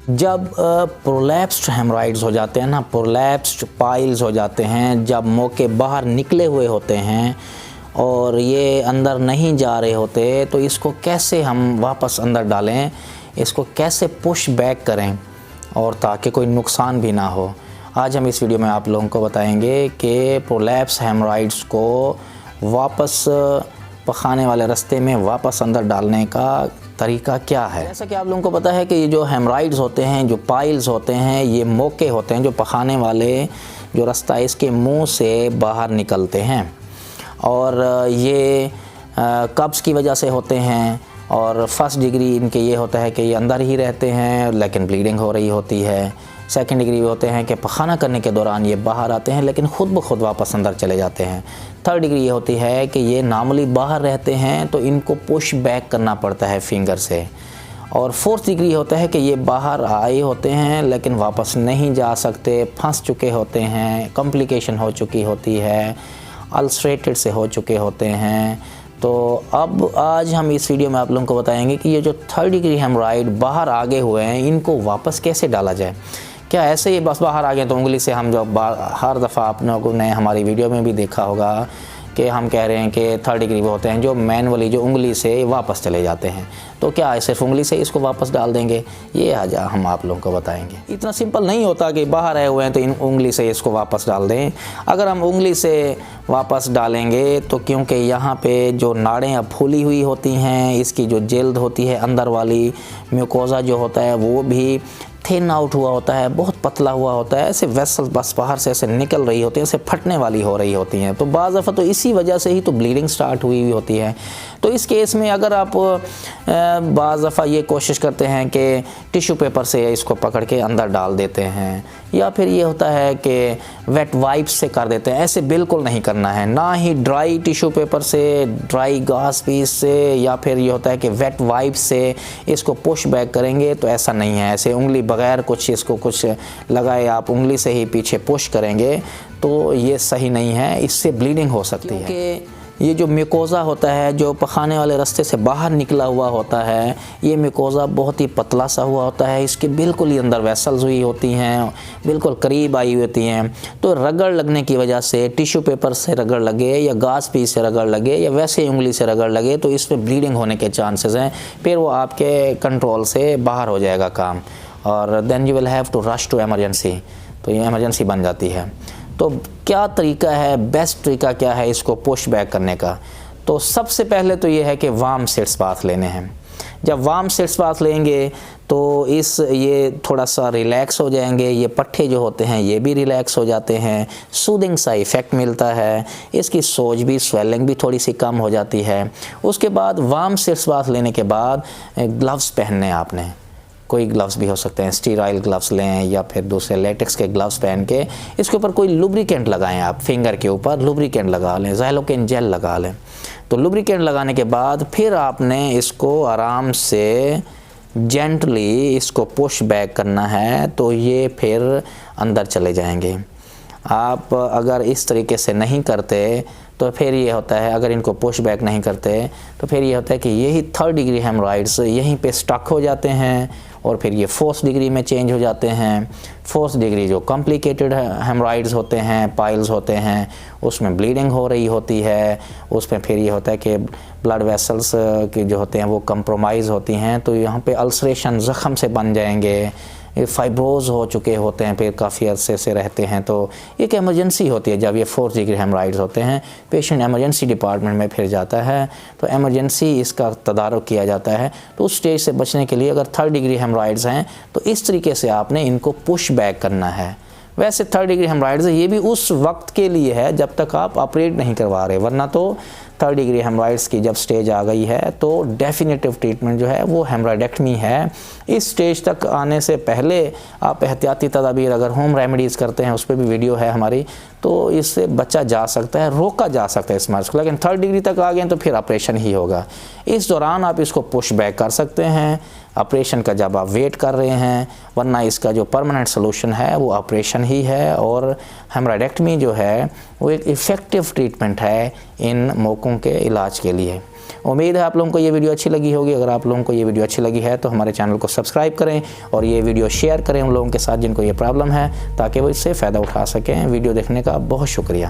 जब prolapsed haemorrhoids हो जाते हैं ना, प्रोलैप्स्ड पाइल्स हो जाते हैं, जब मोके बाहर निकले हुए होते हैं और ये अंदर नहीं जा रहे होते, तो इसको कैसे हम वापस अंदर डालें, इसको कैसे पुश बैक करें और ताकि कोई नुकसान भी ना हो। आज हम इस वीडियो में आप लोगों को बताएंगे कि प्रोलैप्स हेमराइड्स को वापस पखाने वाले रास्ते में वापस अंदर डालने का तरीका क्या है। जैसा कि आप लोगों को पता है कि ये जो हेमराइड्स होते हैं, जो पाइल्स होते हैं, ये मोके होते हैं जो पखाने वाले जो रास्ता है इसके मुंह से बाहर निकलते हैं और ये कब्ज़ की वजह से होते हैं। और फर्स्ट डिग्री इनके ये होता है कि ये अंदर ही रहते हैं लेकिन ब्लीडिंग हो रही होती है। सेकंड डिग्री होते हैं कि पखाना करने के दौरान ये बाहर आते हैं लेकिन ख़ुद ब खुद वापस अंदर चले जाते हैं। थर्ड डिग्री ये होती है कि ये नॉर्मली बाहर रहते हैं तो इनको पुश बैक करना पड़ता है फिंगर से। और फोर्थ डिग्री होता है कि ये बाहर आए होते हैं लेकिन वापस नहीं जा सकते, फंस चुके होते हैं, कॉम्प्लिकेशन हो चुकी होती है, अल्सरेटेड से हो चुके होते हैं। तो अब आज हम इस वीडियो में आप लोगों को बताएंगे कि ये जो थर्ड डिग्री हेमराइड बाहर आगे हुए हैं इनको वापस कैसे डाला जाए। क्या ऐसे ही बस बाहर आ गए तो उंगली से हम जो हर दफ़ा आप लोगों ने हमारी वीडियो में भी देखा होगा कि हम कह रहे हैं कि थर्ड डिग्री वो होते हैं जो मैनुअली जो उंगली से वापस चले जाते हैं, तो क्या सिर्फ उंगली से इसको वापस डाल देंगे, ये आज हम आप लोगों को बताएंगे। इतना सिंपल नहीं होता कि बाहर आए हुए हैं तो इन उंगली से इसको वापस डाल दें। अगर हम उंगली से वापस डालेंगे तो क्योंकि यहाँ पे जो नाड़ें अब फूली हुई होती हैं, इसकी जो जल्द होती है अंदर वाली म्यूकोज़ा जो होता है वो भी थिन आउट हुआ होता है, बहुत पतला हुआ होता है, ऐसे वेसल बस बाहर से ऐसे निकल रही होती है, ऐसे फटने वाली हो रही होती हैं। तो बाज़ दफ़ा तो इसी वजह से ही तो ब्लीडिंग स्टार्ट हुई होती है। तो इस केस में अगर आप बाज़ दफ़ा ये कोशिश करते हैं कि टिश्यू पेपर से इसको पकड़ के अंदर डाल देते हैं, या फिर ये होता है कि वेट वाइप्स से कर देते हैं, ऐसे बिल्कुल नहीं करना है। ना ही ड्राई टिश्यू पेपर से, ड्राई गाज पीस से, या फिर ये होता है कि वेट वाइप्स से इसको पुश बैक करेंगे, तो ऐसा नहीं है। ऐसे उंगली बगैर कुछ इसको कुछ लगाए आप उंगली से ही पीछे पुश करेंगे तो ये सही नहीं है, इससे ब्लीडिंग हो सकती है। कि ये जो म्यूकोज़ा होता है जो पखाने वाले रास्ते से बाहर निकला हुआ होता है, ये म्यूकोज़ा बहुत ही पतला सा हुआ होता है, इसके बिल्कुल ही अंदर वेसल्स हुई होती हैं, बिल्कुल करीब आई होती हैं। तो रगड़ लगने की वजह से, टिश्यू पेपर से रगड़ लगे या गाज पीस से रगड़ लगे या वैसे उंगली से रगड़ लगे, तो इसमें ब्लीडिंग होने के चांसेस हैं। फिर वो आपके कंट्रोल से बाहर हो जाएगा काम और then you will have to rush to emergency, तो ये एमरजेंसी बन जाती है। तो क्या तरीका है, बेस्ट तरीका क्या है इसको पुश बैक करने का? तो सबसे पहले तो ये है कि वार्म सिट्स बाथ लेने हैं। जब वार्म सिट्स बाथ लेंगे तो ये थोड़ा सा रिलैक्स हो जाएंगे, ये पट्टे जो होते हैं ये भी रिलैक्स हो जाते हैं, सूदिंग सा इफ़ेक्ट मिलता है, इसकी सोज भी, स्वेलिंग भी थोड़ी सी कम हो जाती है। उसके बाद वार्म सिट्स बाथ लेने के बाद ग्लव्स पहनने आपने, कोई ग्लव्स भी हो सकते हैं, स्टीराइल ग्लव्स लें या फिर दूसरे लेटेक्स के ग्लव्स पहन के इसके ऊपर कोई लुब्रिकेंट लगाएं। आप फिंगर के ऊपर लुब्रिकेंट लगा लें, ज़ैलोकेन जेल लगा लें। तो लुब्रिकेंट लगाने के बाद फिर आपने इसको आराम से जेंटली इसको पुश बैक करना है, तो ये फिर अंदर चले जाएंगे। आप अगर इस तरीके से नहीं करते तो फिर ये होता है, अगर इनको पुश बैक नहीं करते तो फिर ये होता है कि यही थर्ड डिग्री हेमराइड्स यहीं पे स्टक हो जाते हैं और फिर ये फोर्थ डिग्री में चेंज हो जाते हैं। फोर्थ डिग्री जो कॉम्प्लिकेटेड हेमराइड्स होते हैं, पाइल्स होते हैं, उसमें ब्लीडिंग हो रही होती है, उसमें फिर ये होता है कि ब्लड वेसल्स की जो होते हैं वो कंप्रोमाइज़ होती हैं, तो यहाँ पे अल्सरेशन ज़ख़म से बन जाएंगे, फाइब्रोज हो चुके होते हैं, फिर काफ़ी अरसे से रहते हैं। तो एक इमरजेंसी होती है जब ये फोर्थ डिग्री हेमराइड्स होते हैं, पेशेंट इमरजेंसी डिपार्टमेंट में फिर जाता है, तो इमरजेंसी इसका तदारुक किया जाता है। तो उस स्टेज से बचने के लिए अगर थर्ड डिग्री हेमराइड्स हैं तो इस तरीके से आपने इनको पुश बैक करना है। वैसे थर्ड डिग्री हेमराइड्स ये भी उस वक्त के लिए है जब तक आप ऑपरेट नहीं करवा रहे, वरना तो थर्ड डिग्री हेमराइड्स की जब स्टेज आ गई है तो डेफिनेटिव ट्रीटमेंट जो है वो हेमराइडेक्टमी है। इस स्टेज तक आने से पहले आप एहतियाती तदाबीर अगर होम रेमेडीज़ करते हैं, उस पर भी वीडियो है हमारी, तो इससे बचा जा सकता है, रोका जा सकता है इस मर्ज़ को। लेकिन थर्ड डिग्री तक आ गए तो फिर ऑपरेशन ही होगा। इस दौरान आप इसको पुश बैक कर सकते हैं ऑपरेशन का जब आप वेट कर रहे हैं, वरना इसका जो परमानेंट सोल्यूशन है वो ऑपरेशन ही है। और हेमराइडेक्टमी जो है वो एक इफ़ेक्टिव ट्रीटमेंट है इन मौकों के इलाज के लिए। उम्मीद है आप लोगों को ये वीडियो अच्छी लगी होगी। अगर आप लोगों को ये वीडियो अच्छी लगी है तो हमारे चैनल को सब्सक्राइब करें और ये वीडियो शेयर करें उन लोगों के साथ जिनको ये प्रॉब्लम है, ताकि वो इससे फ़ायदा उठा सकें। वीडियो देखने का बहुत शुक्रिया।